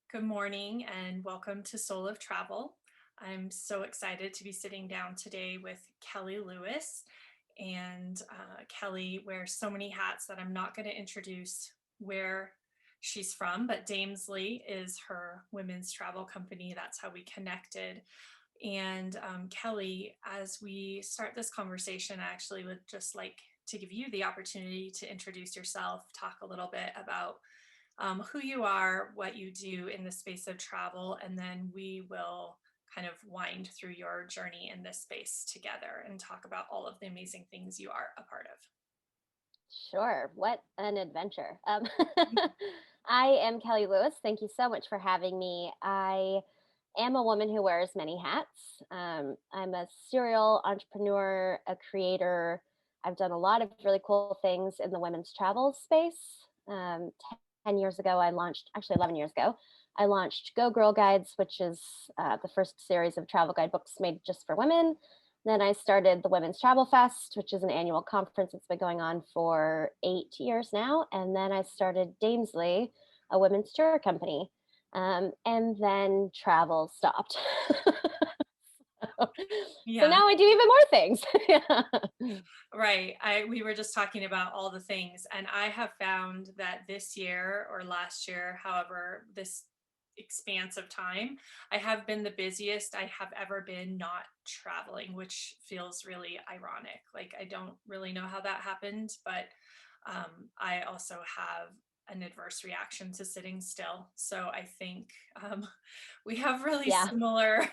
Good morning and welcome to Soul of Travel. I'm so excited to be sitting down today with Kelly Lewis. And Kelly wears so many hats that I'm not going to introduce where she's from, but Damesly is her women's travel company. That's how we connected. And Kelly, as we start this conversation, I actually would just like to give you the opportunity to introduce yourself, talk a little bit about who you are, what you do in the space of travel, and then we will kind of wind through your journey in this space together and talk about all of the amazing things you are a part of. Sure. What an adventure. I am Kelly Lewis. Thank you so much for having me. I am a woman who wears many hats. I'm a serial entrepreneur, a creator. I've done a lot of really cool things in the women's travel space. 10 years ago, actually 11 years ago, I launched Go Girl Guides, which is the first series of travel guidebooks made just for women. Then I started the Women's Travel Fest, which is an annual conference that's been going on for 8 years now. And then I started Damesly, a women's tour company. And then travel stopped. So Yeah, now I do even more things. Yeah. right. We were just talking about all the things, and I have found that this year or last year, however, this expanse of time, I have been the busiest I have ever been not traveling, which feels really ironic. Like I don't really know how that happened, but I also have an adverse reaction to sitting still. So I think we have really Yeah. similar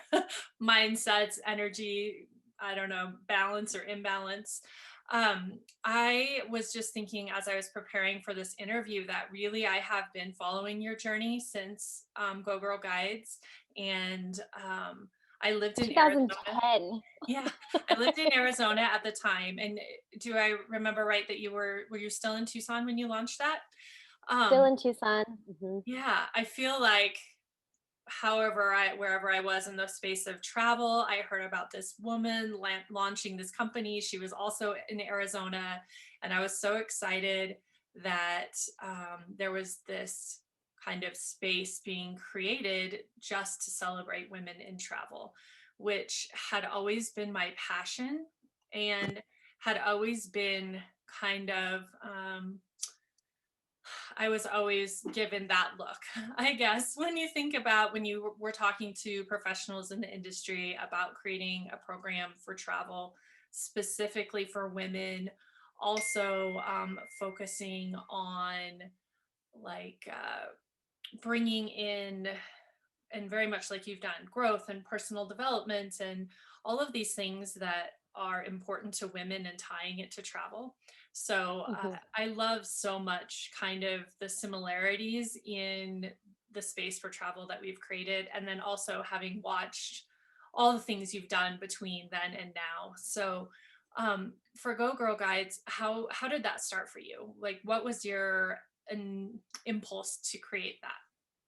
mindsets, energy, I don't know, balance or imbalance. I was just thinking as I was preparing for this interview that really I have been following your journey since Go Girl Guides. And I lived in Arizona. 2010. Yeah, I lived in Arizona at the time. And do I remember right that were you still in Tucson when you launched that? Still Um, in Tucson. yeah, I feel like wherever I was in the space of travel, I heard about this woman launching this company. She was also in Arizona, and I was so excited that there was this kind of space being created just to celebrate women in travel, which had always been my passion and had always been kind of I was always given that look. I guess when you think about when you were talking to professionals in the industry about creating a program for travel specifically for women, also focusing on like bringing in and very much like you've done growth and personal development and all of these things that are important to women and tying it to travel. So Hmm. I love so much kind of the similarities in the space for travel that we've created, and then also having watched all the things you've done between then and now. So for Go Girl Guides, how did that start for you? Like, what was your impulse to create that?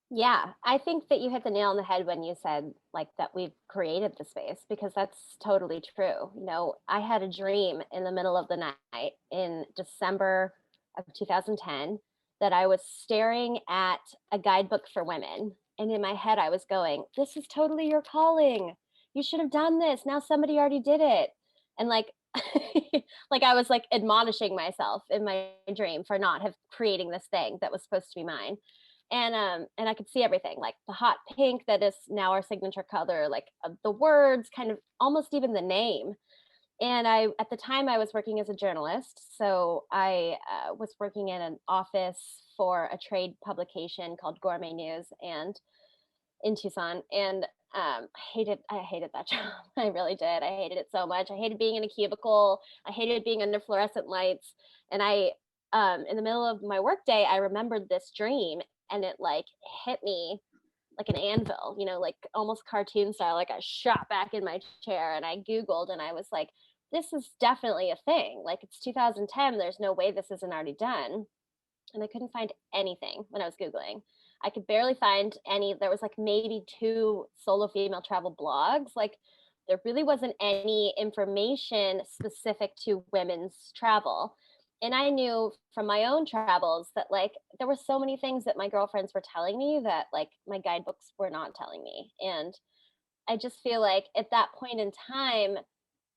Yeah, I think that you hit the nail on the head when you said like that we've created the space because that's totally true. I had a dream in the middle of the night in December of 2010 that I was staring at a guidebook for women. And in my head, I was going, this is totally your calling. You should have done this. Now somebody already did it. And like, like I was like admonishing myself in my dream for not have creating this thing that was supposed to be mine. And I could see everything, like the hot pink that is now our signature color, like the words, kind of almost even the name. And I at the time I was working as a journalist, so I was working in an office for a trade publication called Gourmet News and in Tucson. And I hated that job. I really did. I hated it so much. I hated being in a cubicle. I hated being under fluorescent lights. And I in the middle of my workday, I remembered this dream, and it like hit me like an anvil, like almost cartoon style. Like I shot back in my chair and I Googled and I was like, this is definitely a thing. Like it's 2010. There's no way this isn't already done. And I couldn't find anything when I was Googling. I could barely find any. There was like maybe two solo female travel blogs. Like there really wasn't any information specific to women's travel. And I knew from my own travels that like there were so many things that my girlfriends were telling me that like my guidebooks were not telling me. And I just feel like at that point in time,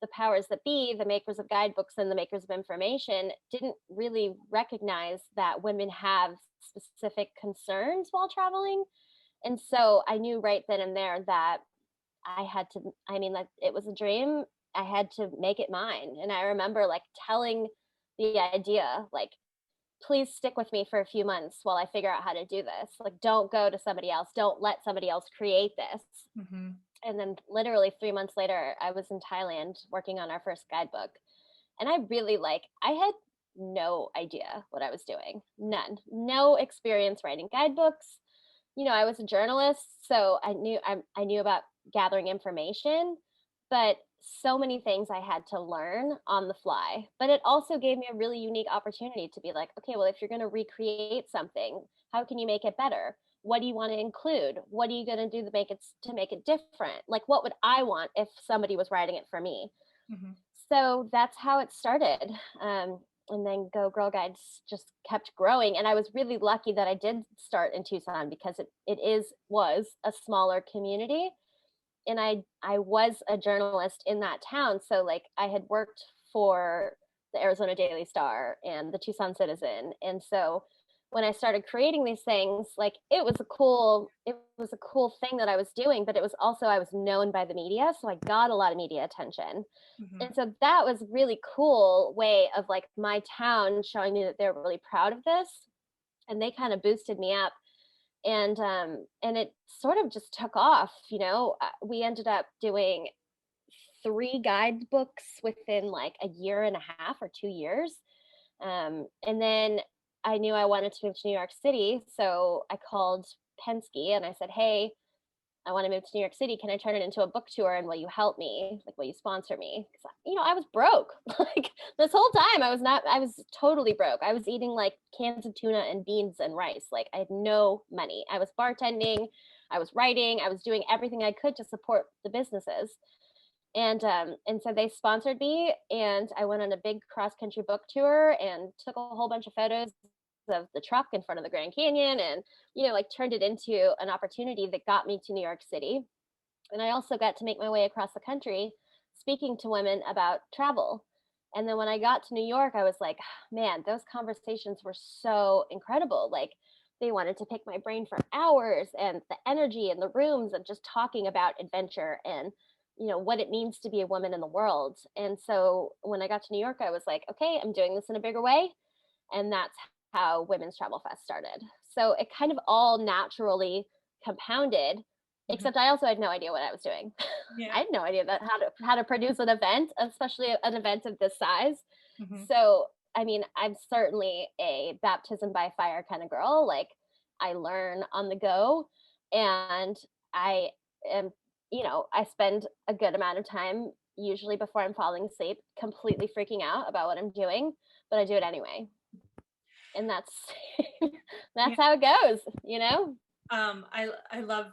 the powers that be, the makers of guidebooks and the makers of information, didn't really recognize that women have specific concerns while traveling. And so I knew right then and there that I had to, I mean, like it was a dream. I had to make it mine. And I remember like telling the idea, like, please stick with me for a few months while I figure out how to do this. Like, don't go to somebody else. Don't let somebody else create this. Mm-hmm. And then literally 3 months later, I was in Thailand working on our first guidebook. And I really like, I had no idea what I was doing. None. No experience writing guidebooks. I was a journalist, so I knew about gathering information, but so many things I had to learn on the fly. But it also gave me a really unique opportunity to be like, okay, well, if you're going to recreate something, how can you make it better? What do you want to include? What are you going to do to make it different? Like, what would I want if somebody was writing it for me? Mm-hmm. So that's how it started. And then Go Girl Guides just kept growing. And I was really lucky that I did start in Tucson because was a smaller community. And I was a journalist in that town. So like I had worked for the Arizona Daily Star and the Tucson Citizen. And so when I started creating these things, like it was a cool thing that I was doing, but it was also I was known by the media. So I got a lot of media attention. Mm-hmm. And so that was really cool way of like my town showing me that they're really proud of this, and they kind of boosted me up. And it sort of just took off. We ended up doing 3 guidebooks within like a year and a half or 2 years. And then I knew I wanted to move to New York City, so I called Penske and I said, hey, I want to move to New York City. Can I turn it into a book tour? And will you help me? Like, will you sponsor me? Because, I was broke. Like this whole time I was totally broke. I was eating like cans of tuna and beans and rice. Like I had no money. I was bartending, I was writing, I was doing everything I could to support the businesses. And so they sponsored me, and I went on a big cross country book tour and took a whole bunch of photos of the truck in front of the Grand Canyon, and like turned it into an opportunity that got me to New York City. And I also got to make my way across the country speaking to women about travel. And then when I got to New York, I was like, man, those conversations were so incredible. Like they wanted to pick my brain for hours, and the energy in the rooms of just talking about adventure and what it means to be a woman in the world. And so when I got to New York, I was like, okay, I'm doing this in a bigger way. And that's how Women's Travel Fest started. So it kind of all naturally compounded, Mm-hmm. except I also had no idea what I was doing. Yeah. I had no idea that how to produce an event, especially an event of this size. Mm-hmm. So I mean, I'm certainly a baptism by fire kind of girl. Like I learn on the go, and I am, I spend a good amount of time usually before I'm falling asleep completely freaking out about what I'm doing, but I do it anyway. And that's Yeah. that's how it goes. I love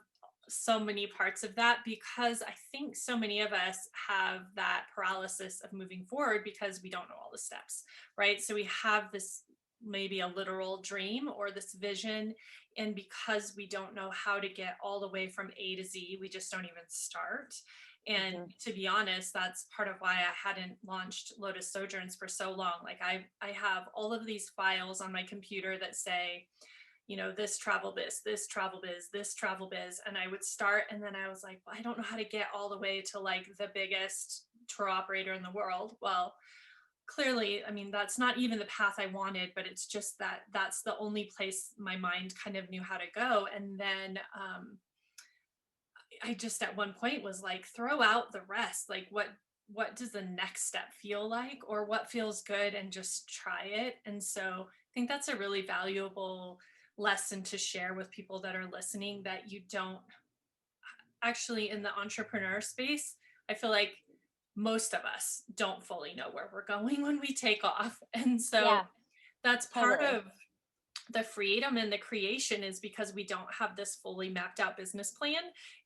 so many parts of that because I think so many of us have that paralysis of moving forward because we don't know all the steps, right? So we have this maybe a literal dream or this vision, and because we don't know how to get all the way from A to Z, we just don't even start. And Mhm. to be honest, that's part of why I hadn't launched Lotus Sojourns for so long. Like I have all of these files on my computer that say, this travel biz, this travel biz, this travel biz. And I would start, and then I was like, well, I don't know how to get all the way to like the biggest tour operator in the world. Well, clearly, I mean, that's not even the path I wanted, but it's just that that's the only place my mind kind of knew how to go. And then I just at one point was like, throw out the rest. Like, what does the next step feel like, or what feels good, and just try it. And so I think that's a really valuable lesson to share with people that are listening, that you don't actually, in the entrepreneur space, I feel like most of us don't fully know where we're going when we take off. And so Yeah, that's part totally. of the freedom and the creation, is because we don't have this fully mapped out business plan.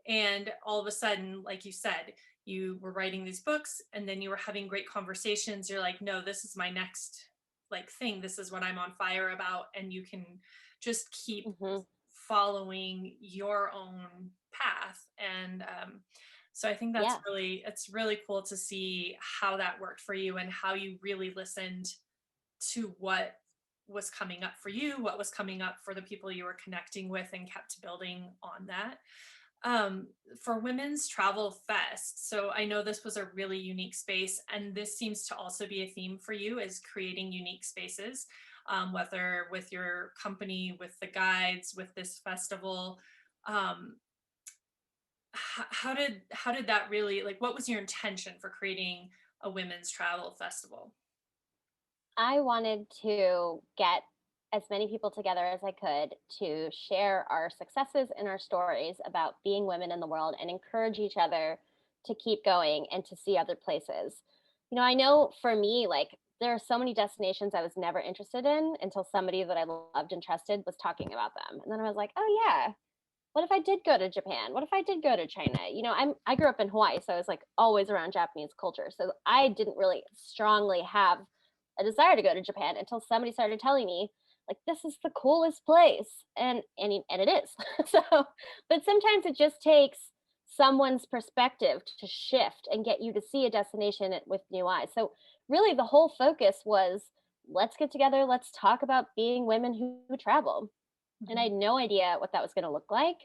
And all of a sudden, like you said, you were writing these books and then you were having great conversations. You're like, no, this is my next like thing. This is what I'm on fire about. And you can just keep Hmm. following your own path. And so I think Yeah. it's really cool to see how that worked for you and how you really listened to what was coming up for you, what was coming up for the people you were connecting with, and kept building on that. um, for Women's Travel Fest. So I know this was a really unique space, and this seems to also be a theme for you, is creating unique spaces, whether with your company, with the guides, with this festival. Um, how did that really, like, what was your intention for creating a women's travel festival? I wanted to get as many people together as I could to share our successes and our stories about being women in the world and encourage each other to keep going and to see other places. I know for me, like, there are so many destinations I was never interested in until somebody that I loved and trusted was talking about them. And then I was like, oh, yeah, what if I did go to Japan? What if I did go to China? I grew up in Hawaii, so I was like always around Japanese culture. So I didn't really strongly have a desire to go to Japan until somebody started telling me like this is the coolest place, and it is. So, but sometimes it just takes someone's perspective to shift and get you to see a destination with new eyes. So really, the whole focus was let's get together, let's talk about being women who travel, and I Mhm, had no idea what that was going to look like.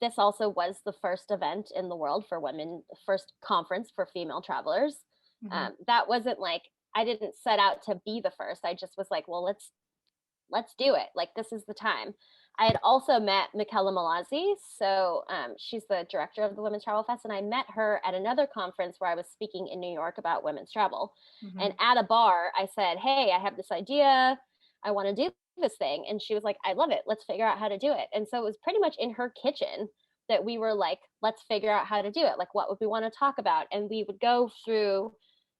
This also was the first event in the world for women, first conference for female travelers. mhm, That wasn't like I didn't set out to be the first. I just was like, well, let's do it. Like this is the time. I had also met Michaela Malazzi, so she's the director of the Women's Travel Fest, and I met her at another conference where I was speaking in New York about women's travel. And mhm, at a bar, I said, "Hey, I have this idea. I want to do this thing," and she was like, "I love it. Let's figure out how to do it." And so it was pretty much in her kitchen that we were like, "Let's figure out how to do it. Like, what would we want to talk about?" And we would go through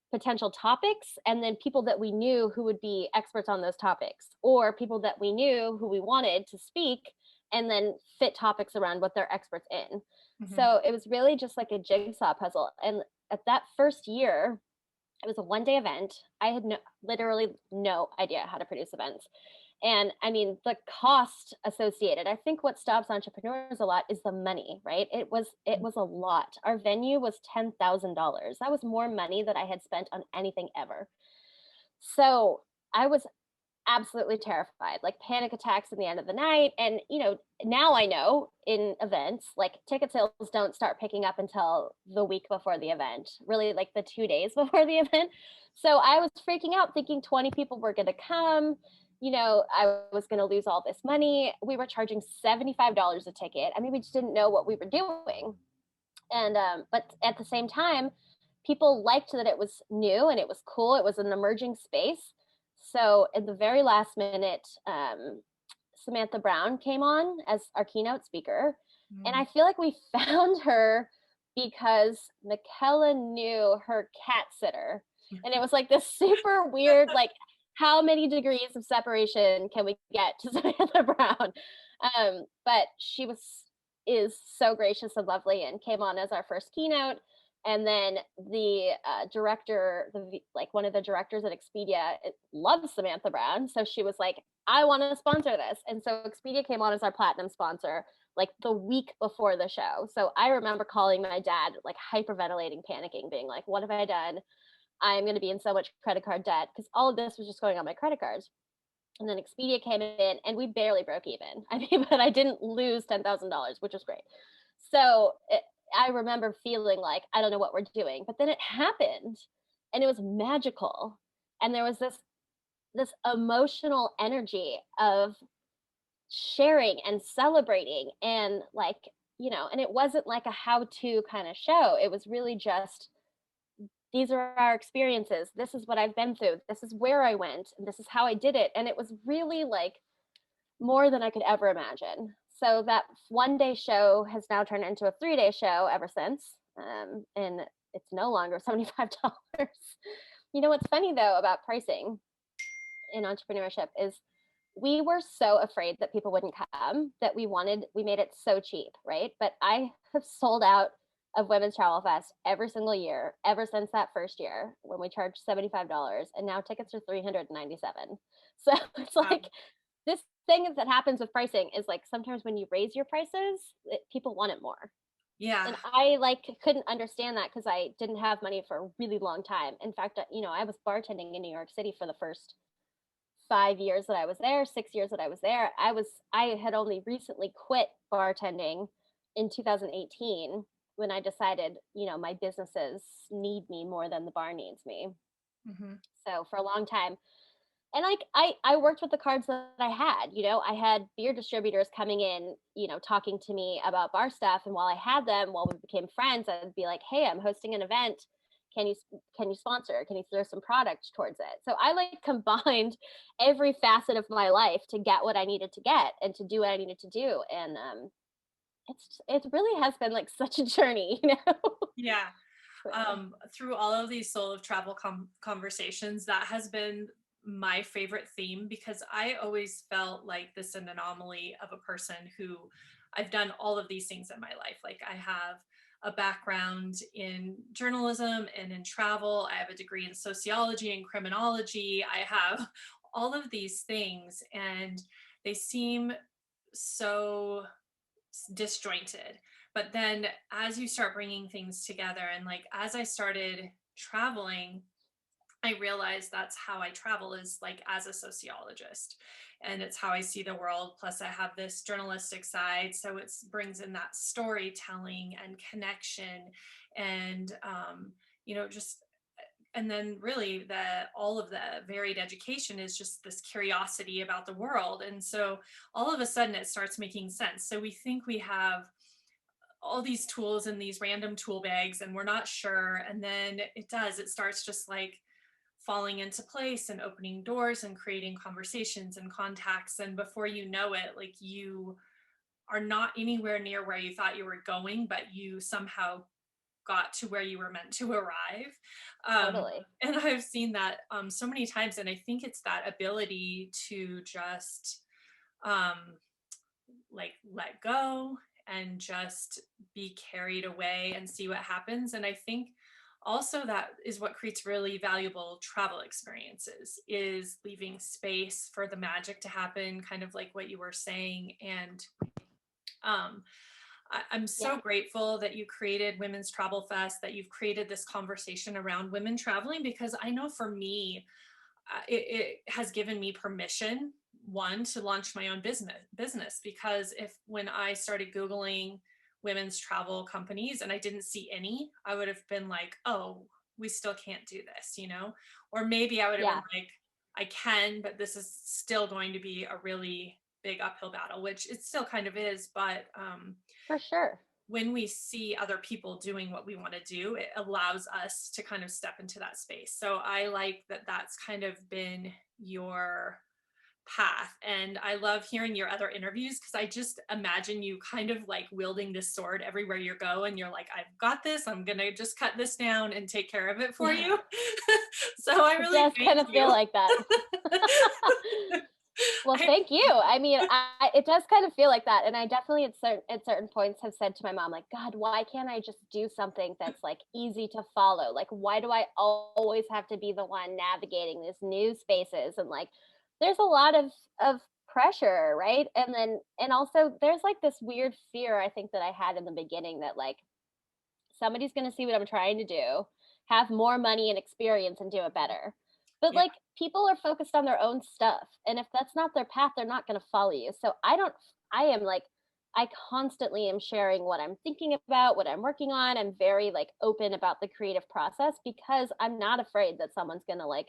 potential topics and then people that we knew who would be experts on those topics, or people that we knew who we wanted to speak and then fit topics around what they're experts in. mhm. So it was really just like a jigsaw puzzle. And at that first year, it was a 1 day event. I had literally no idea how to produce events. And I mean, the cost associated, I think what stops entrepreneurs a lot is the money, right? It was a lot. Our venue was $10,000. That was more money that I had spent on anything ever. So I was absolutely terrified, like panic attacks in the end of the night. And, now I know in events, like ticket sales don't start picking up until the week before the event, really like the 2 days before the event. So I was freaking out thinking 20 people were going to come. I was going to lose all this money. We were charging $75 a ticket. I mean, we just didn't know what we were doing. And, but at the same time, people liked that it was new and it was cool. It was an emerging space. So at the very last minute, Samantha Brown came on as our keynote speaker. And Mm. I feel like we found her because Michaela knew her cat sitter. And it was like this super weird, like, how many degrees of separation can we get to Samantha Brown? But she is so gracious and lovely and came on as our first keynote. And then the director, like one of the directors at Expedia, loves Samantha Brown. So she was like, I want to sponsor this. And so Expedia came on as our platinum sponsor like the week before the show. So I remember calling my dad, like hyperventilating, panicking, being like, what have I done? I'm going to be in so much credit card debt because all of this was just going on my credit cards. And then Expedia came in and we barely broke even. I mean, but I didn't lose $10,000, which was great. So I remember feeling like, I don't know what we're doing. But then it happened and it was magical. And there was this emotional energy of sharing and celebrating and like, and it wasn't like a how-to kind of show. It was really just these are our experiences. This is what I've been through. This is where I went. And this is how I did it. And it was really like more than I could ever imagine. So that 1 day show has now turned into a 3 day show ever since. And it's no longer $75. What's funny though about pricing in entrepreneurship is we were so afraid that people wouldn't come that we made it so cheap, right? But I have sold out of Women's Travel Fest every single year, ever since that first year when we charged $75, and now tickets are $397. So it's like this thing that happens with pricing is like sometimes when you raise your prices, people want it more. Yeah. And I like couldn't understand that because I didn't have money for a really long time. In fact, I was bartending in New York City for the first 5 years that I was there, 6 years that I was there. I had only recently quit bartending in 2018 when I decided, my businesses need me more than the bar needs me. Mm-hmm. So for a long time, and like I worked with the cards that I had. I had beer distributors coming in, talking to me about bar stuff, and while we became friends, I'd be like, hey, I'm hosting an event, can you sponsor, can you throw some product towards it? So I like combined every facet of my life to get what I needed to get and to do what I needed to do. And it really has been like such a journey. Yeah. So, Through all of these Soul of Travel conversations, that has been my favorite theme, because I always felt like this an anomaly of a person who, I've done all of these things in my life. Like, I have a background in journalism and in travel. I have a degree in sociology and criminology. I have all of these things, and they seem so disjointed. But then as you start bringing things together, and like as I started traveling, I realized that's how I travel, is like as a sociologist, and it's how I see the world. Plus I have this journalistic side, so it brings in that storytelling and connection, and just, and then really all of the varied education is just this curiosity about the world. And so all of a sudden it starts making sense. So we think we have all these tools in these random tool bags, and we're not sure, and then it starts just like falling into place and opening doors and creating conversations and contacts, and before you know it, like, you are not anywhere near where you thought you were going, but you somehow got to where you were meant to arrive. totally. And I've seen that so many times, and I think it's that ability to just um, like let go and just be carried away and see what happens. And I think also that is what creates really valuable travel experiences, is leaving space for the magic to happen, kind of like what you were saying. And um, I'm so Yeah. grateful that you created Women's Travel Fest, that you've created this conversation around women traveling, because I know for me, it has given me permission, one, to launch my own business, because when I started Googling women's travel companies and I didn't see any, I would have been like, oh, we still can't do this. Or maybe I would have Yeah, been like, I can, but this is still going to be a really big uphill battle, which it still kind of is. But for sure. when we see other people doing what we want to do, it allows us to kind of step into that space. So I like that that's kind of been your path. And I love hearing your other interviews, because I just imagine you kind of like wielding this sword everywhere you go, and you're like, I've got this, I'm gonna just cut this down and take care of it for you. So I It really does thank kind of feel you. like that. Well, I, thank you. I mean, it does kind of feel like that, and I definitely at certain points have said to my mom, like, God, why can't I just do something that's like easy to follow? Like, why do I always have to be the one navigating these new spaces? And like, there's a lot of pressure, right? And also there's like this weird fear I think that I had in the beginning that like somebody's going to see what I'm trying to do, have more money and experience and do it better. But yeah, like people are focused on their own stuff. And if that's not their path, they're not going to follow you. So I am like, I constantly am sharing what I'm thinking about, what I'm working on. I'm very like open about the creative process because I'm not afraid that someone's going to like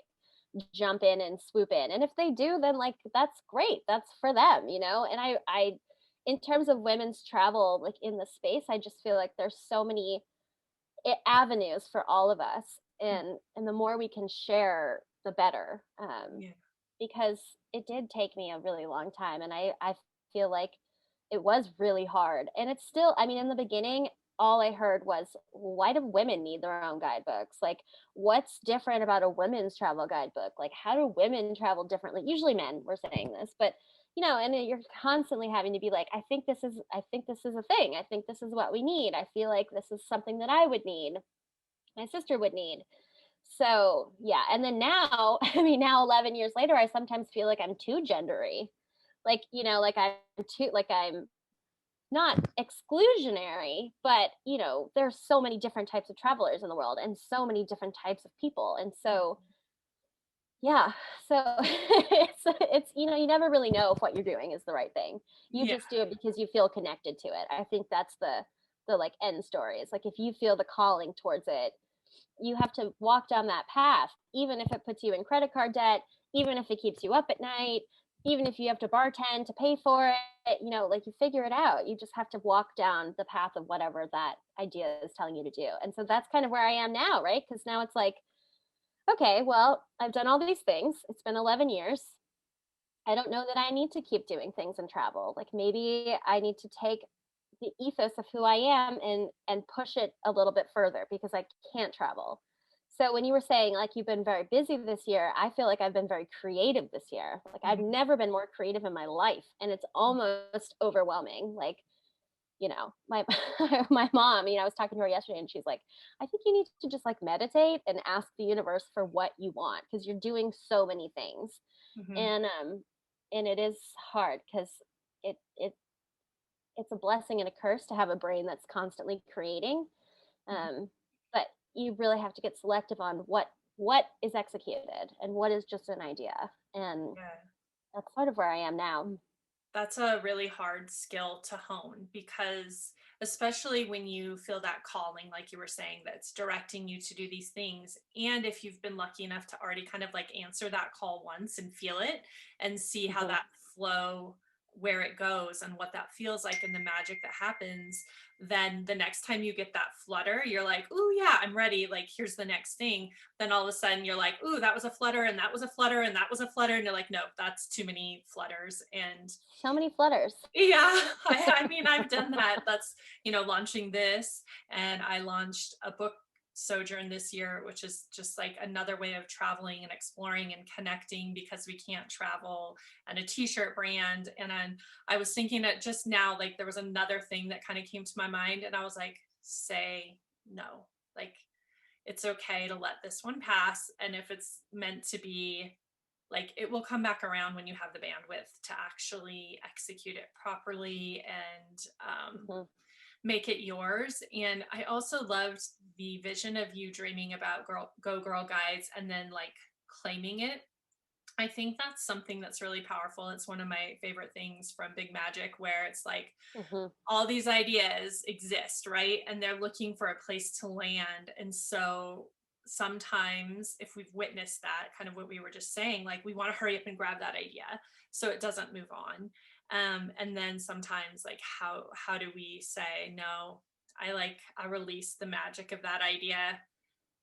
jump in and swoop in. And if they do, then like that's great. That's for them. And I in terms of women's travel, like in the space, I just feel like there's so many avenues for all of us, and the more we can share the better, yeah, because it did take me a really long time, and I feel like it was really hard, and it's still, I mean, in the beginning all I heard was, why do women need their own guidebooks? Like, what's different about a women's travel guidebook? Like, how do women travel differently? Usually men were saying this, but and you're constantly having to be like, I think this is a thing. I think this is what we need. I feel like this is something that I would need, my sister would need. So yeah. And then now, I mean, now 11 years later, I sometimes feel like I'm too gendery. Like, like I'm not exclusionary, but there's so many different types of travelers in the world and so many different types of people. And so yeah, so it's you never really know if what you're doing is the right thing. You Yeah. just do it because you feel connected to it. I think that's the like end story. Is like if you feel the calling towards it, you have to walk down that path, even if it puts you in credit card debt, even if it keeps you up at night, even if you have to bartend to pay for it, like you figure it out. You just have to walk down the path of whatever that idea is telling you to do. And so that's kind of where I am now, right? Because now it's like, okay, well, I've done all these things. It's been 11 years. I don't know that I need to keep doing things and travel. Like maybe I need to take the ethos of who I am and push it a little bit further because I can't travel. So when you were saying like you've been very busy this year, I feel like I've been very creative this year. Like I've Mhm. never been more creative in my life, and it's almost overwhelming. Like, my my mom, I was talking to her yesterday and she's like, I think you need to just like meditate and ask the universe for what you want because you're doing so many things. Mhm. And it is hard because it it it's a blessing and a curse to have a brain that's constantly creating. Mhm. um, but you really have to get selective on what is executed and what is just an idea. And Yeah. that's sort of where I am now. That's a really hard skill to hone because, especially when you feel that calling, like you were saying, that's directing you to do these things. And if you've been lucky enough to already kind of like answer that call once and feel it and see how Mhm. that flow, where it goes and what that feels like and the magic that happens, then the next time you get that flutter, you're like, oh, yeah, I'm ready. Like, here's the next thing. Then all of a sudden you're like, ooh, that was a flutter and that was a flutter and that was a flutter. And you're like, no, that's too many flutters. And So many flutters. yeah, I mean, I've done that. That's, launching this. And I launched a book sojourn this year, which is just like another way of traveling and exploring and connecting because we can't travel, and a t-shirt brand. And then I was thinking that just now, like there was another thing that kind of came to my mind and I was like, say no. Like it's okay to let this one pass. And if it's meant to be, like it will come back around when you have the bandwidth to actually execute it properly and Mhm. make it yours. And I also loved the vision of you dreaming about go girl guides and then like claiming it. I think that's something that's really powerful. It's one of my favorite things from Big Magic, where it's like Mhm. all these ideas exist, right? And they're looking for a place to land. And so sometimes, if we've witnessed that, kind of what we were just saying, like we want to hurry up and grab that idea so it doesn't move on. And then sometimes, like how do we say no? I release the magic of that idea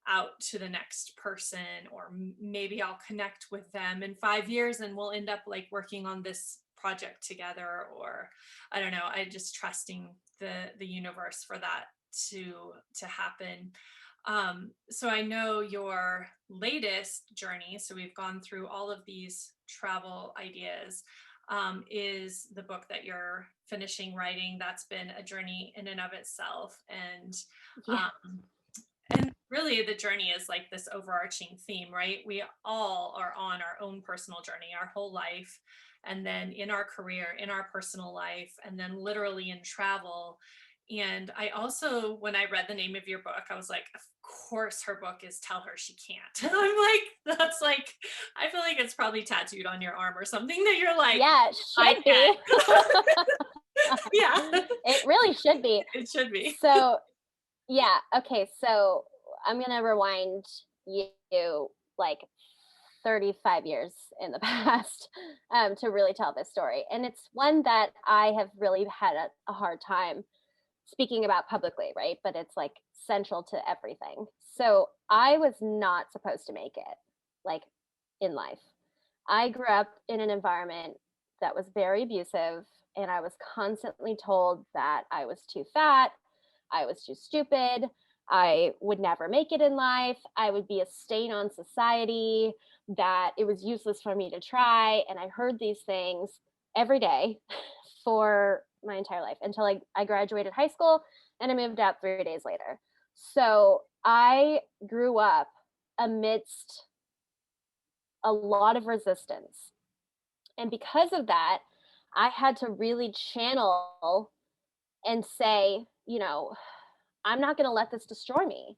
out to the next person, or maybe I'll connect with them in 5 years and we'll end up like working on this project together, or I don't know, I just trusting the universe for that to happen. So I know your latest journey, so we've gone through all of these travel ideas, is the book that you're finishing writing. That's been a journey in and of itself. Yeah. And really the journey is like this overarching theme, right? We all are on our own personal journey our whole life, and then in our career, in our personal life, and then literally in travel. And I also, when I read the name of your book, I was like, of course her book is Tell Her She Can't. I'm like, that's like, I feel like it's probably tattooed on your arm or something that you're like, Yeah, it I should be. can't. Yeah, It really should be. it should be. So, yeah, okay, so I'm gonna rewind you like 35 years in the past, to really tell this story. And it's one that I have really had a hard time speaking about publicly, right? But it's like central to everything. So I was not supposed to make it, like, in life. I grew up in an environment that was very abusive, and I was constantly told that I was too fat, I was too stupid, I would never make it in life, I would be a stain on society, that it was useless for me to try. And I heard these things, every day for my entire life until I graduated high school and I moved out 3 days later. So I grew up amidst a lot of resistance. And because of that, I had to really channel and say, I'm not going to let this destroy me.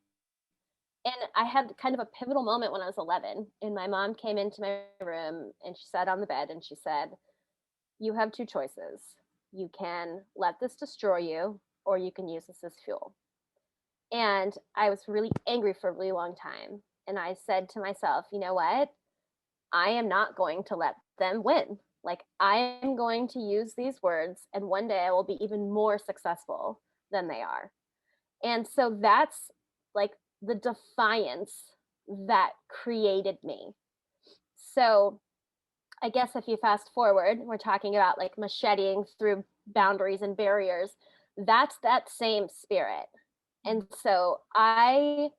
And I had kind of a pivotal moment when I was 11, and my mom came into my room and she sat on the bed and she said, "You have two choices. You can let this destroy you, or you can use this as fuel." And I was really angry for a really long time. And I said to myself, you know what? I am not going to let them win. Like, I am going to use these words, and one day I will be even more successful than they are. And so that's like the defiance that created me. So I guess if you fast forward, we're talking about like macheting through boundaries and barriers. That's that same spirit. And so I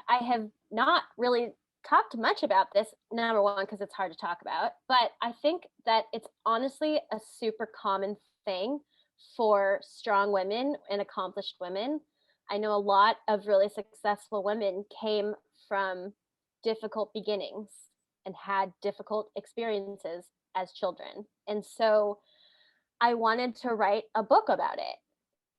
have not really talked much about this, number one, because it's hard to talk about, but I think that it's honestly a super common thing for strong women and accomplished women. I know a lot of really successful women came from difficult beginnings and had difficult experiences as children. And so I wanted to write a book about it,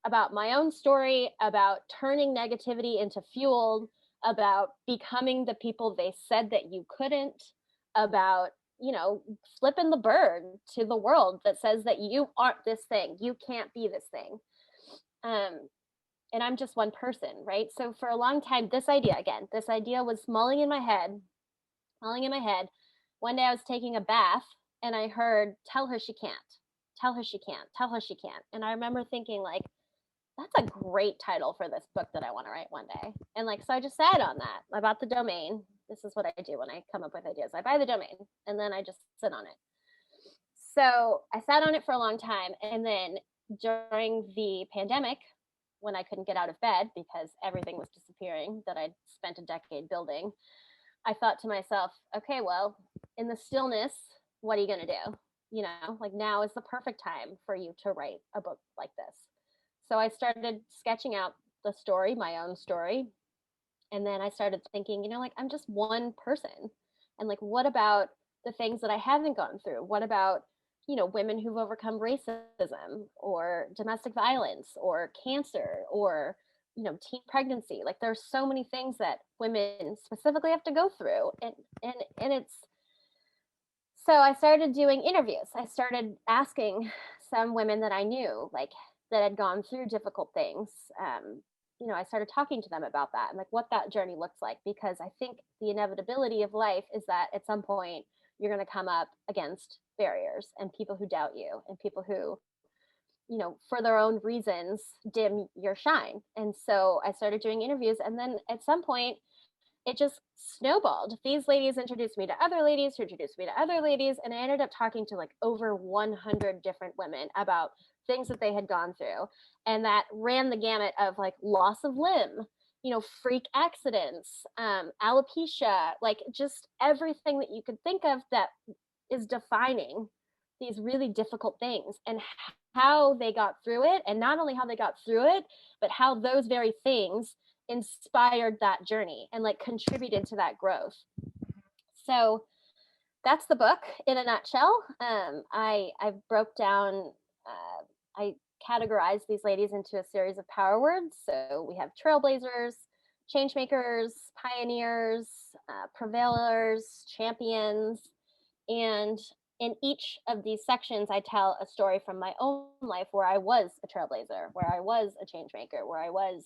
about my own story, about turning negativity into fuel, about becoming the people they said that you couldn't, about, flipping the bird to the world that says that you aren't this thing, you can't be this thing. And I'm just one person, right? So for a long time, this idea was mulling in my head. One day I was taking a bath and I heard, "Tell her she can't, tell her she can't, tell her she can't." And I remember thinking, like, that's a great title for this book that I want to write one day. And like, so I just sat on that. I bought the domain. This is what I do when I come up with ideas. I buy the domain and then I just sit on it. So I sat on it for a long time. And then during the pandemic, when I couldn't get out of bed because everything was disappearing that I'd spent a decade building, I thought to myself, okay, well, in the stillness, what are you going to do? Like, now is the perfect time for you to write a book like this. So I started sketching out the story, my own story. And then I started thinking, like, I'm just one person. And like, what about the things that I haven't gone through? What about, women who've overcome racism or domestic violence or cancer or, teen pregnancy? Like, there's so many things that women specifically have to go through. And it's, so I started doing interviews. I started asking some women that I knew, like, that had gone through difficult things. I started talking to them about that and like what that journey looks like, because I think the inevitability of life is that at some point you're going to come up against barriers and people who doubt you and people who, for their own reasons, dim your shine. And so I started doing interviews, and then at some point it just snowballed. These ladies introduced me to other ladies who introduced me to other ladies. And I ended up talking to like over 100 different women about things that they had gone through. And that ran the gamut of like loss of limb, freak accidents, alopecia, like just everything that you could think of that is defining these really difficult things, and how they got through it. And not only how they got through it, but how those very things inspired that journey and like contributed to that growth. So that's the book in a nutshell. I broke down, I categorized these ladies into a series of power words. So we have trailblazers, changemakers, pioneers, prevailers, champions. And in each of these sections, I tell a story from my own life where I was a trailblazer, where I was a changemaker, where I was,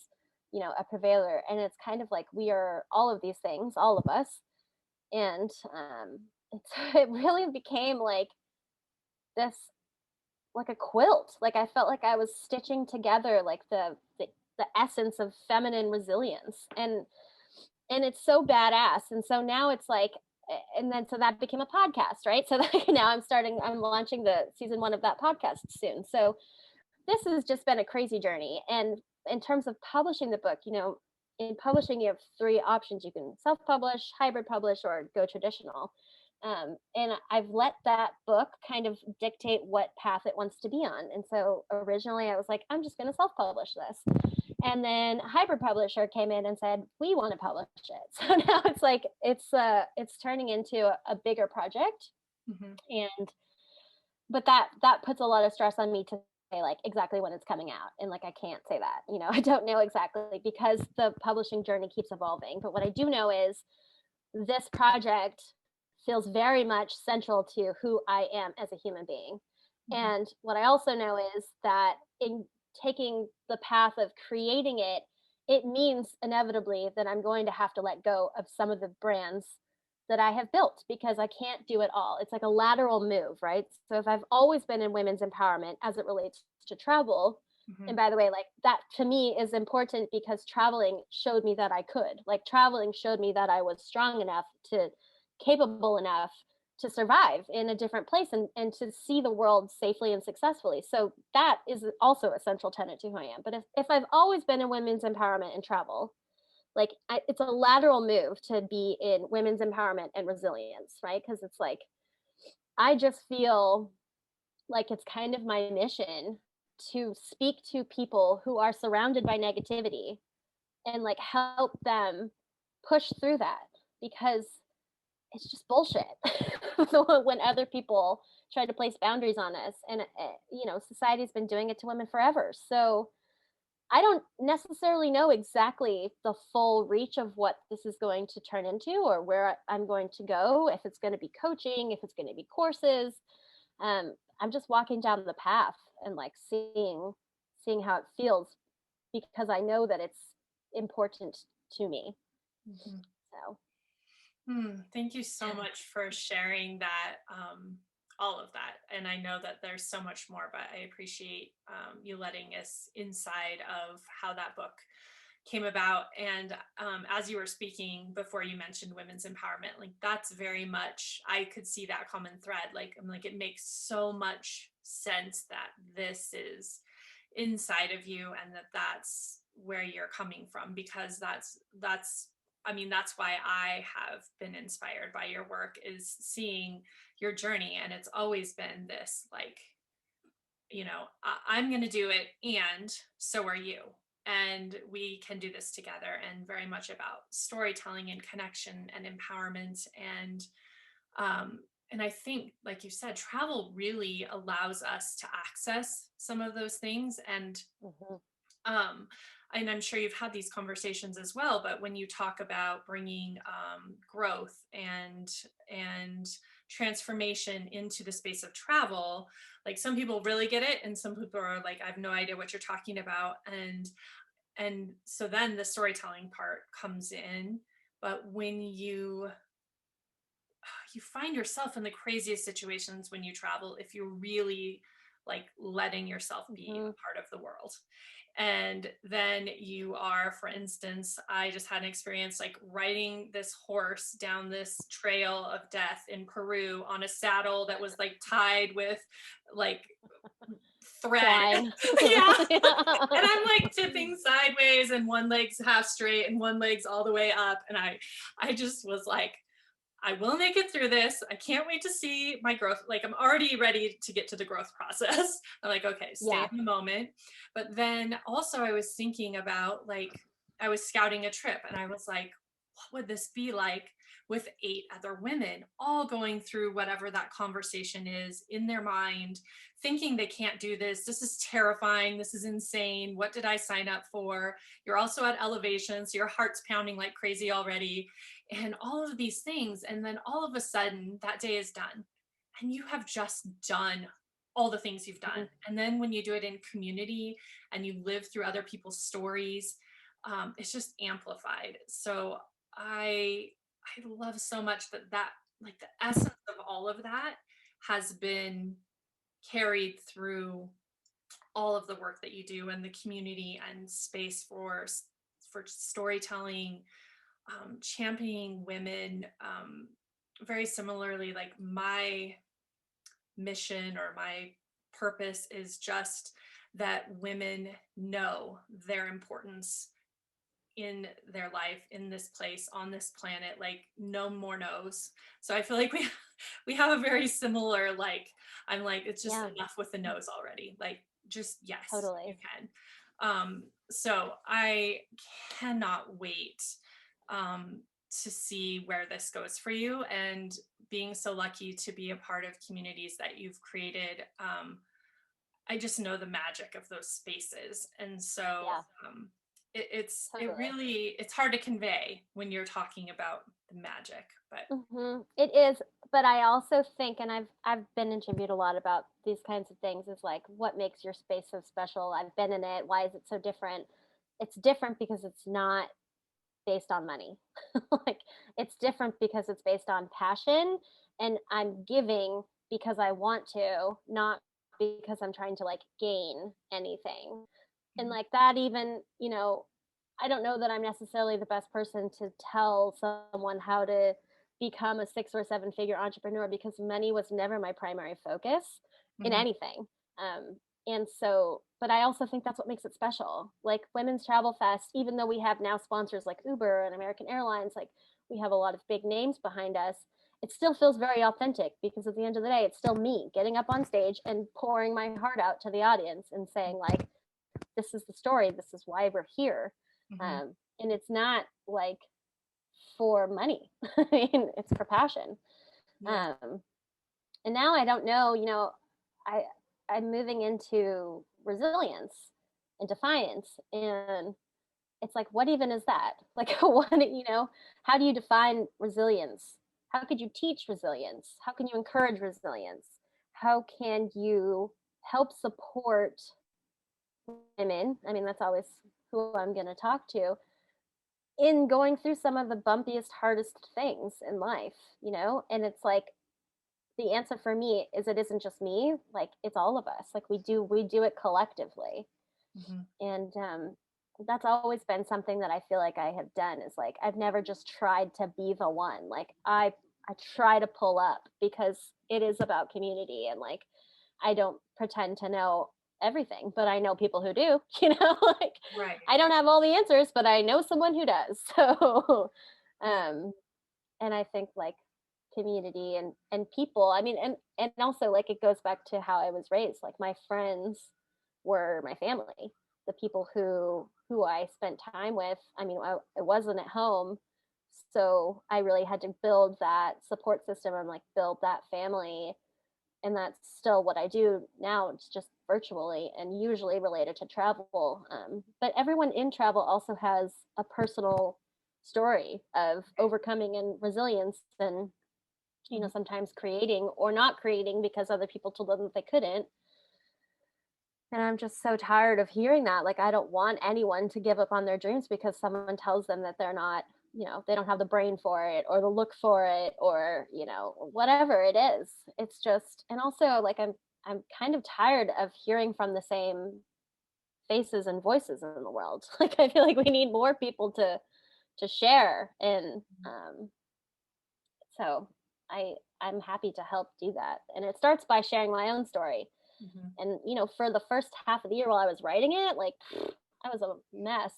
a prevailer. And it's kind of like we are all of these things, all of us. And it really became like this, like a quilt. Like I felt like I was stitching together like the essence of feminine resilience. And it's so badass. And so now it's like, and then so that became a podcast, right? So now I'm launching the season 1 of that podcast soon. So this has just been a crazy journey. And in terms of publishing the book, in publishing, you have 3 options. You can self-publish, hybrid publish, or go traditional. And I've let that book kind of dictate what path it wants to be on. And so originally I was like, I'm just going to self-publish this. And then a hybrid publisher came in and said, we want to publish it. So now it's like, it's turning into a bigger project. Mm-hmm. And, but that puts a lot of stress on me to say like exactly when it's coming out. And like, I can't say that, you know, I don't know exactly because the publishing journey keeps evolving. But what I do know is this project feels very much central to who I am as a human being. Mm-hmm. And what I also know is that in taking the path of creating it, it means inevitably that I'm going to have to let go of some of the brands that I have built because I can't do it all. It's like a lateral move, right? So if I've always been in women's empowerment as it relates to travel, Mm-hmm. and by the way, like that to me is important because traveling showed me that I could. Like traveling showed me that I was strong enough to capable enough to survive in a different place and to see the world safely and successfully. So that is also a central tenet to who I am. But if I've always been in women's empowerment and travel, like it's a lateral move to be in women's empowerment and resilience, right? Because it's like, I just feel like it's kind of my mission to speak to people who are surrounded by negativity and like help them push through that because it's just bullshit when other people try to place boundaries on us. And you know, society's been doing it to women forever. So I don't necessarily know exactly the full reach of what this is going to turn into or where I'm going to go, if it's going to be coaching, if it's going to be courses. I'm just walking down the path and like seeing how it feels because I know that it's important to me. Mm-hmm. So Thank you so much for sharing that, all of that. And I know that there's so much more, but I appreciate you letting us inside of how that book came about. And as you were speaking before, you mentioned women's empowerment. Like that's very much, I could see that common thread. Like I'm like, it makes so much sense that this is inside of you and that that's where you're coming from because that's I mean, that's why I have been inspired by your work is seeing your journey. And it's always been this like, you know, I'm going to do it. And so are you. And we can do this together and very much about storytelling and connection and empowerment. And I think, like you said, travel really allows us to access some of those things. mhm. Um, and I'm sure you've had these conversations as well, but when you talk about bringing growth and transformation into the space of travel, like some people really get it and some people are like, I have no idea what you're talking about. And so then the storytelling part comes in. But when you find yourself in the craziest situations when you travel, if you're really like letting yourself be Mhm. a part of the world. And then you are, for instance, I just had an experience like riding this horse down this trail of death in Peru on a saddle that was like tied with like thread. Twine. Yeah. And Yeah. I'm like tipping sideways and one leg's half straight and one leg's all the way up. And I just was like, I will make it through this. I can't wait to see my growth. Like I'm already ready to get to the growth process. I'm like, okay, stay Yeah. in the moment. But then also I was thinking about like, I was scouting a trip and I was like, what would this be like with 8 other women all going through whatever that conversation is in their mind, thinking they can't do this. This is terrifying. This is insane. What did I sign up for? You're also at elevation, so your heart's pounding like crazy already and all of these things. And then all of a sudden that day is done and you have just done all the things you've done. Mhm. And then when you do it in community and you live through other people's stories, it's just amplified. So I love so much that like the essence of all of that has been carried through all of the work that you do and the community and space for storytelling, championing women. Very similarly, like my mission or my purpose is just that women know their importance in their life, in this place, on this planet, like no more no's. So I feel like we have a very similar, like, I'm like, it's just Yeah, enough with the no's already. Like, just yes, you totally. can. So I cannot wait um, to see where this goes for you, and being so lucky to be a part of communities that you've created. I just know the magic of those spaces. And so Yeah, it totally. really, it's hard to convey when you're talking about the magic, but It is, but I also think, and I've been interviewed a lot about these kinds of things, is like what makes your space so special? I've been in it. Why is it so different? It's different because it's not based on money. Like it's different because it's based on passion, and I'm giving because I want to, not because I'm trying to like gain anything. And mhm, like that, even, I don't know that I'm necessarily the best person to tell someone how to become a 6 or 7 figure entrepreneur, because money was never my primary focus in mhm, anything. And so, but I also think that's what makes it special. Like Women's Travel Fest, even though we have now sponsors like Uber and American Airlines, like we have a lot of big names behind us, it still feels very authentic, because at the end of the day, it's still me getting up on stage and pouring my heart out to the audience and saying, like, this is the story, this is why we're here. mhm, And it's not like for money. I mean, it's for passion. yeah, um, and now I don't know, i I'm moving into resilience and defiance, and it's like, what even is that? Like, what, how do you define resilience? How could you teach resilience? How can you encourage resilience? How can you help support women? I mean, that's always who I'm going to talk to in going through some of the bumpiest, hardest things in life, And it's like, the answer for me is, it isn't just me, like it's all of us. Like we do it collectively. mhm, And that's always been something that I feel like I have done, is like I've never just tried to be the one. Like I try to pull up, because it is about community, and like I don't pretend to know everything, but I know people who do, like right, I don't have all the answers, but I know someone who does. So yeah, um and I think like community and people, I mean, and also like it goes back to how I was raised. Like my friends were my family, the people who I spent time with. I mean, I wasn't at home, so I really had to build that support system and like build that family. And that's still what I do now. It's just virtually and usually related to travel. But everyone in travel also has a personal story of overcoming and resilience, and mhm, sometimes creating or not creating because other people told them that they couldn't. And I'm just so tired of hearing that. Like, I don't want anyone to give up on their dreams because someone tells them that they're not, they don't have the brain for it or the look for it, or, whatever it is. It's just, and also like I'm kind of tired of hearing from the same faces and voices in the world. Like, I feel like we need more people to share. And so I'm happy to help do that. And it starts by sharing my own story. mhm, And for the first half of the year while I was writing it, like I was a mess.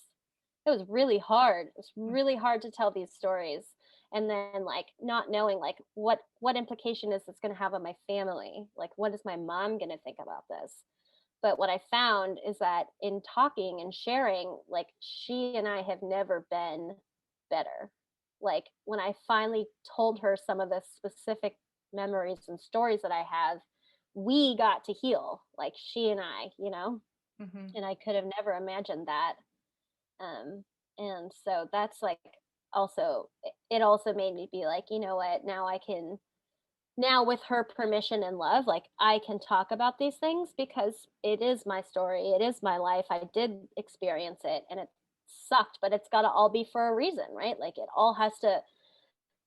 It was really hard. It was mhm, really hard to tell these stories. And then like not knowing like what implication is this going to have on my family? Like what is my mom going to think about this? But what I found is that in talking and sharing, like she and I have never been better. Like when I finally told her some of the specific memories and stories that I have, we got to heal, like she and I. mhm, And I could have never imagined that. Um, and so that's like also, it also made me be like, you know what, now with her permission and love, like I can talk about these things because it is my story, it is my life, I did experience it, and it sucked, but it's got to all be for a reason, right? Like it all has to,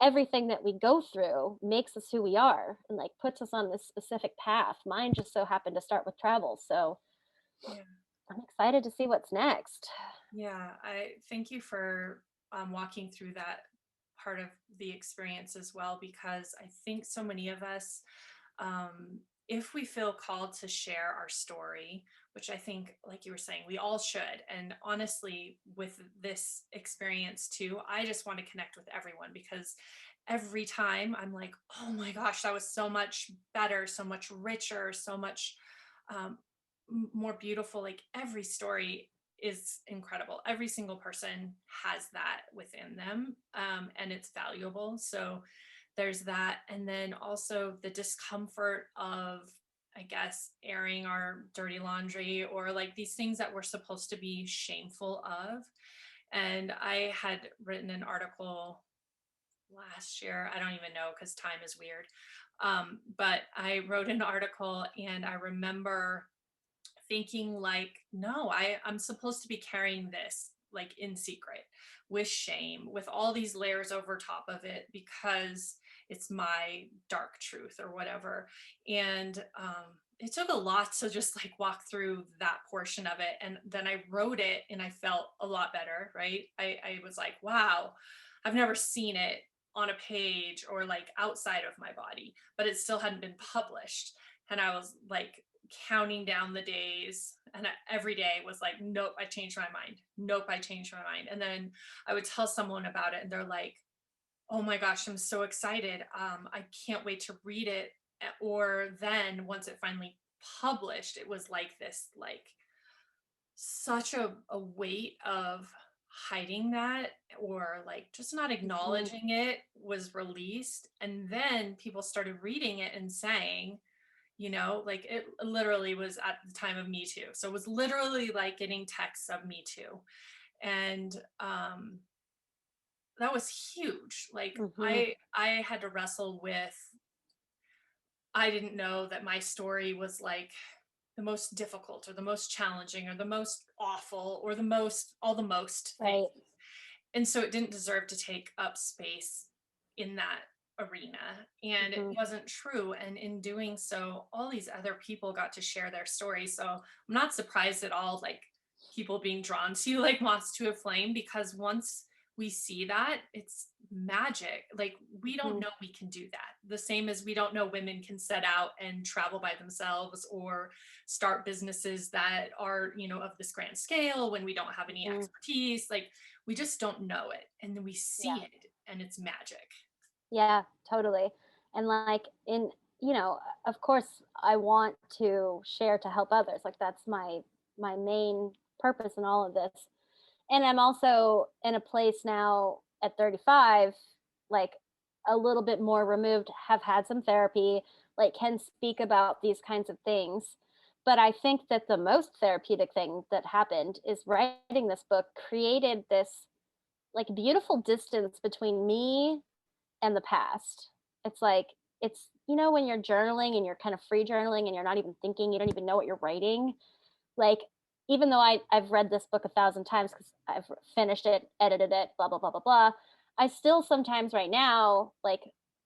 everything that we go through makes us who we are and like puts us on this specific path. Mine just so happened to start with travel, so yeah. I'm excited to see what's next. Yeah, I thank you for walking through that part of the experience as well, because I think so many of us, um, if we feel called to share our story, which I think, like you were saying, we all should. And honestly, with this experience too, I just want to connect with everyone because every time I'm like, oh my gosh, that was so much better, so much richer, so much um, more beautiful. Like every story is incredible. Every single person has that within them, and it's valuable. So there's that. And then also the discomfort of, I guess, airing our dirty laundry or like these things that we're supposed to be shameful of. And I had written an article last year. I don't even know because time is weird. But I wrote an article and I remember thinking like, no, I'm supposed to be carrying this like in secret with shame, with all these layers over top of it because it's my dark truth or whatever. And it took a lot to just like walk through that portion of it. And then I wrote it and I felt a lot better, right? I was like, wow, I've never seen it on a page or like outside of my body, but it still hadn't been published. And I was like counting down the days, and every day was like, nope, I changed my mind. Nope, I changed my mind. And then I would tell someone about it and they're like, oh my gosh, I'm so excited. I can't wait to read it. Or then once it finally published, it was like this, like such a weight of hiding that or like just not Mhm. acknowledging it was released. And then people started reading it and saying, like it literally was at the time of Me Too. So it was literally like getting texts of Me Too. And that was huge. Like Mhm. I had to wrestle with, I didn't know that my story was like the most difficult or the most challenging or the most awful or the most all the most things. Right. And so it didn't deserve to take up space in that arena. And it Mhm. wasn't true. And in doing so, all these other people got to share their stories. So I'm not surprised at all, like people being drawn to you like moths to a flame, because once we see that, it's magic. Like we don't Mhm. know we can do that. The same as we don't know women can set out and travel by themselves or start businesses that are, of this grand scale when we don't have any Mhm. expertise. Like we just don't know it. And then we Yeah. see it and it's magic. Yeah, totally. And like of course I want to share to help others. Like that's my main purpose in all of this. And I'm also in a place now at 35, like a little bit more removed, have had some therapy, like can speak about these kinds of things. But I think that the most therapeutic thing that happened is writing this book created this like beautiful distance between me and the past. It's like it's when you're journaling and you're kind of free journaling and you're not even thinking, you don't even know what you're writing. Like even though I've read this book 1,000 times because I've finished it, edited it, blah blah blah blah blah, I still sometimes right now like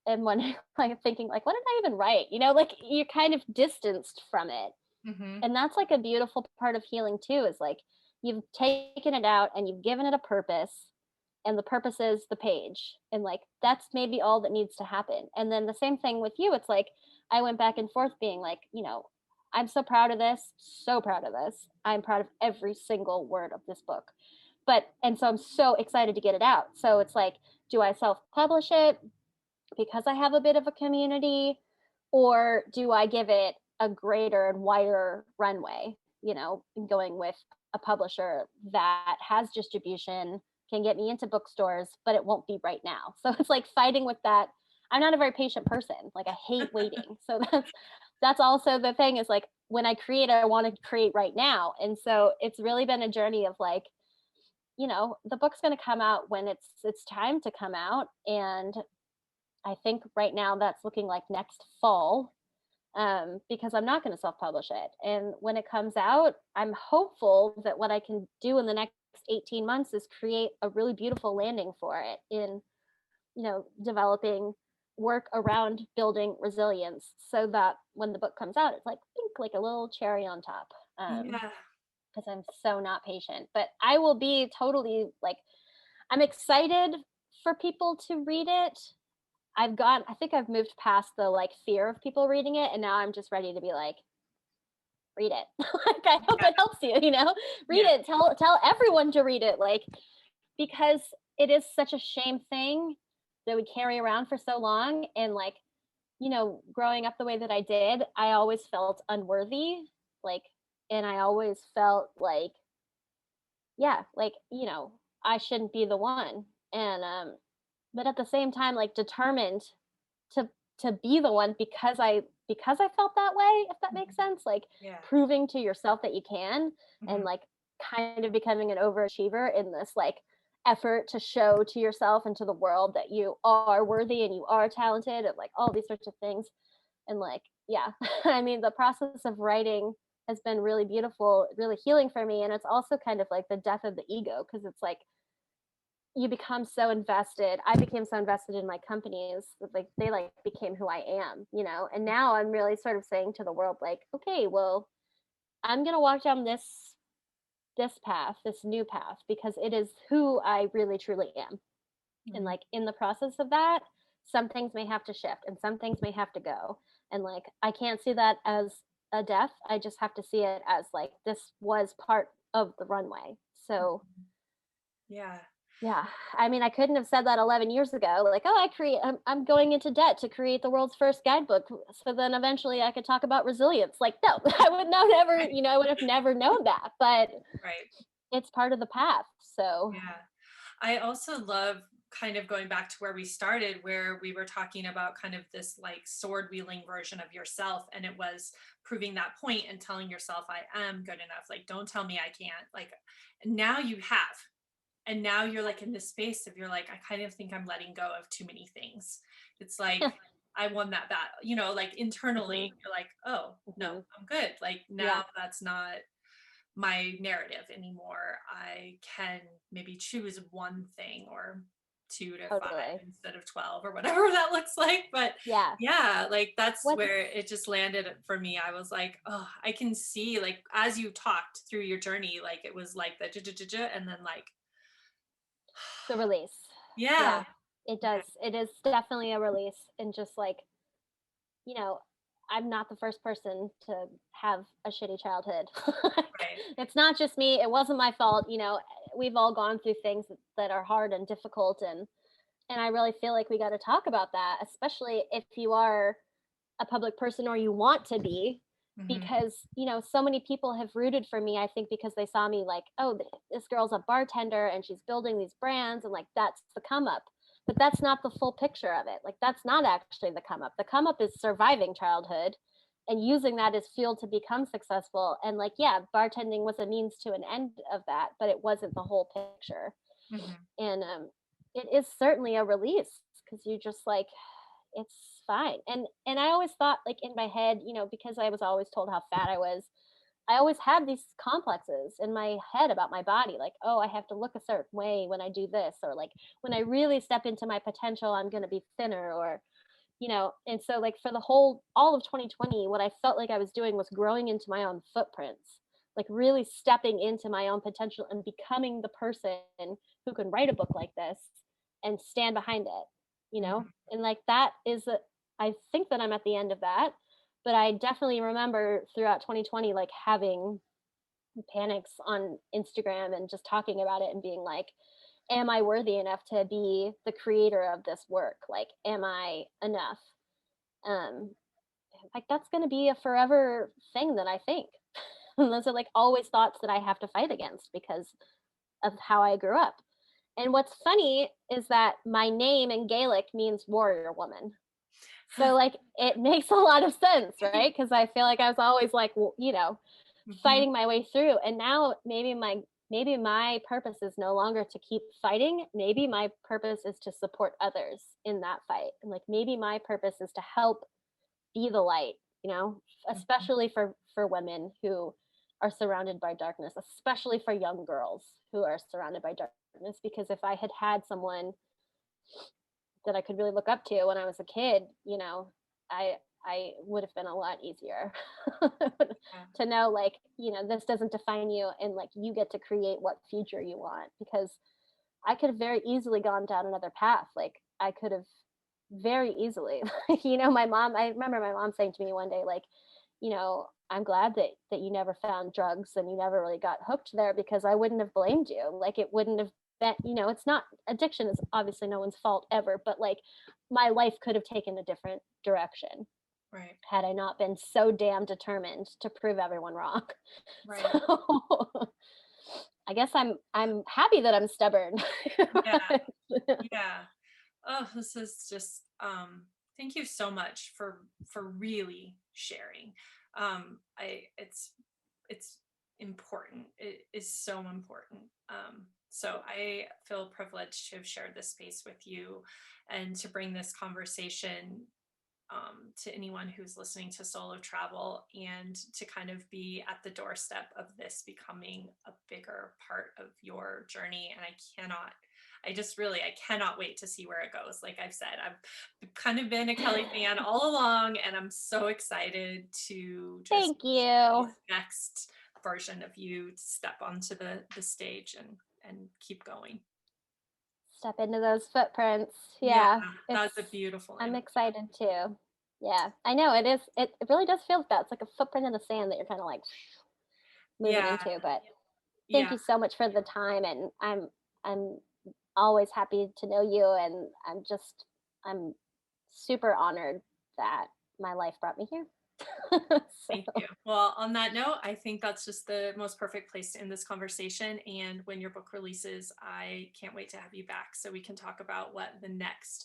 am when like thinking like what did I even write? Like you're kind of distanced from it, Mm-hmm. and that's like a beautiful part of healing too. Is like you've taken it out and you've given it a purpose, and the purpose is the page, and like that's maybe all that needs to happen. And then the same thing with you, it's like I went back and forth being like, I'm so proud of this, so proud of this, I'm proud of every single word of this book. And so I'm so excited to get it out. So it's like, do I self-publish it because I have a bit of a community, or do I give it a greater and wider runway, going with a publisher that has distribution, can get me into bookstores, but it won't be right now. So it's like fighting with that. I'm not a very patient person. Like I hate waiting. So that's also the thing is like when I create, I want to create right now. And so it's really been a journey of like, the book's going to come out when it's time to come out. And I think right now that's looking like next fall, because I'm not going to self publish it. And when it comes out, I'm hopeful that what I can do in the next 18 months is create a really beautiful landing for it in, developing work around building resilience so that when the book comes out, it's like, think like a little cherry on top. Yeah. Because I'm so not patient, but I will be totally like, I'm excited for people to read it. I think I've moved past the like fear of people reading it, and now I'm just ready to be like, read it. Like, I hope Yeah. it helps you, read Yeah. it, tell everyone to read it, like, because it is such a shame thing that we carry around for so long. And like, growing up the way that I did, I always felt unworthy, like, and I always felt like, yeah, like, I shouldn't be the one. And but at the same time, like, determined to be the one, because I felt that way, if that makes Mhm. sense, like Yeah. proving to yourself that you can, and Mhm. like kind of becoming an overachiever in this like effort to show to yourself and to the world that you are worthy and you are talented, and like all these sorts of things. And like, yeah, I mean, the process of writing has been really beautiful, really healing for me. And it's also kind of like the death of the ego, because it's like you become so invested. I became so invested in my companies that like they like became who I am, and now I'm really sort of saying to the world, like, okay, well, I'm gonna walk down this path, this new path, because it is who I really truly am. And Mhm. like in the process of that, some things may have to shift and some things may have to go. And like I can't see that as a death. I just have to see it as like this was part of the runway. So Mhm. Yeah. yeah, I mean, I couldn't have said that 11 years ago. Like, oh, I'm going into debt to create the world's first guidebook. So then eventually I could talk about resilience. Like, no, I would not ever, Right. I would have never known that, but Right. it's part of the path. So Yeah. I also love kind of going back to where we started, where we were talking about kind of this like sword wielding version of yourself. And it was proving that point and telling yourself, I am good enough. Like, don't tell me I can't. Like, now you have. And now you're like in this space of you're like, I kind of think I'm letting go of too many things. It's like, I won that battle, like mhm, internally, you're like, oh, no, mhm. I'm good. Like, Yeah, now that's not my narrative anymore. I can maybe choose one thing or 2 to 5 totally. instead of 12 or whatever that looks like. But Yeah. yeah, like that's What's where it just landed for me. I was like, oh, I can see like as you talked through your journey, like it was like the and then like, the release? yeah, Yeah, it yeah, does. It is definitely a release. And just like, you know, I'm not the first person to have a shitty childhood. Like, right. it's not just me. It wasn't my fault. We've all gone through things that are hard and difficult, and I really feel like we got to talk about that, especially if you are a public person or you want to be, Hmm. because so many people have rooted for me, I think, because they saw me like, oh, this girl's a bartender and she's building these brands, and like that's the come up. But that's not the full picture of it. Like, that's not actually the come up. The come up is surviving childhood and using that as fuel to become successful. And like, yeah, bartending was a means to an end of that, but it wasn't the whole picture. Hmm. And it is certainly a release, because you just like, it's fine. And I always thought, like, in my head, because I was always told how fat I was, I always had these complexes in my head about my body, like, oh, I have to look a certain way when I do this, or like when I really step into my potential, I'm going to be thinner, or and so like for the whole all of 2020, what I felt like I was doing was growing into my own footprints, like really stepping into my own potential and becoming the person who can write a book like this and stand behind it, Hmm. and like that is I think that I'm at the end of that. But I definitely remember throughout 2020 like having panics on Instagram and just talking about it and being like, am I worthy enough to be the creator of this work? Like, am I enough? um like that's going to be a forever thing that I think. And those are like always thoughts that I have to fight against because of how I grew up. And what's funny is that my name in Gaelic means warrior woman. So like it makes a lot of sense, right? Because I feel like I was always like, Hmm. fighting my way through. And now maybe my purpose is no longer to keep fighting. Maybe my purpose is to support others in that fight. And like maybe my purpose is to help be the light, especially for women who are surrounded by darkness, especially for young girls who are surrounded by darkness. Because if I had had someone that I could really look up to when I was a kid, I I would have been a lot easier Yeah. to know, like, this doesn't define you, and like you get to create what future you want. Because I could have very easily gone down another path. Like I could have very easily. I remember my mom saying to me one day, like, I'm glad that you never found drugs and you never really got hooked there, because I wouldn't have blamed you. Like, it wouldn't have been, it's not, addiction is obviously no one's fault ever, but like my life could have taken a different direction Right. had I not been so damn determined to prove everyone wrong. Right. So I guess I'm happy that I'm stubborn. Yeah. Yeah. Oh, this is just thank you so much for really sharing. I it's important. It is so important. So I feel privileged to have shared this space with you and to bring this conversation to anyone who's listening to Solo Travel, and to kind of be at the doorstep of this becoming a bigger part of your journey. And I cannot wait to see where it goes. Like I've said, I've kind of been a Kelly fan all along, and I'm so excited to just Thank you. this next version of you to step onto the stage and keep going. Step into those footprints. Yeah, Yeah, that's a beautiful I'm image. excited too. Yeah, I know it is. It really does feel like that. It's like a footprint in the sand that you're kind of like moving Yeah, into. But thank yeah. you so much for the time, and I'm always happy to know you, and I'm super honored that my life brought me here. Thank So you. Well, on that note, I think that's just the most perfect place to end this conversation. And when your book releases, I can't wait to have you back so we can talk about what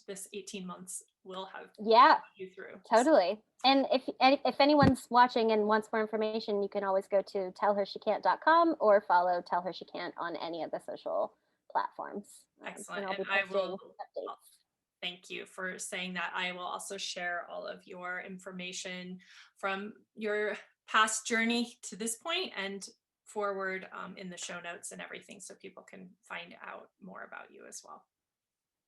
this 18 months will have yeah, you through. totally. And if anyone's watching and wants more information, you can always go to tellhershecant.com or follow Tell Her She Can't on any of the social platforms. Excellent. And I'll And be I will posting updates. thank you for saying that. I will also share all of your information from your past journey to this point and forward in the show notes and everything so people can find out more about you as well.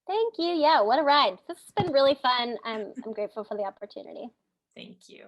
Thank you. Yeah, what a ride. This has been really fun. I'm grateful for the opportunity. Thank you.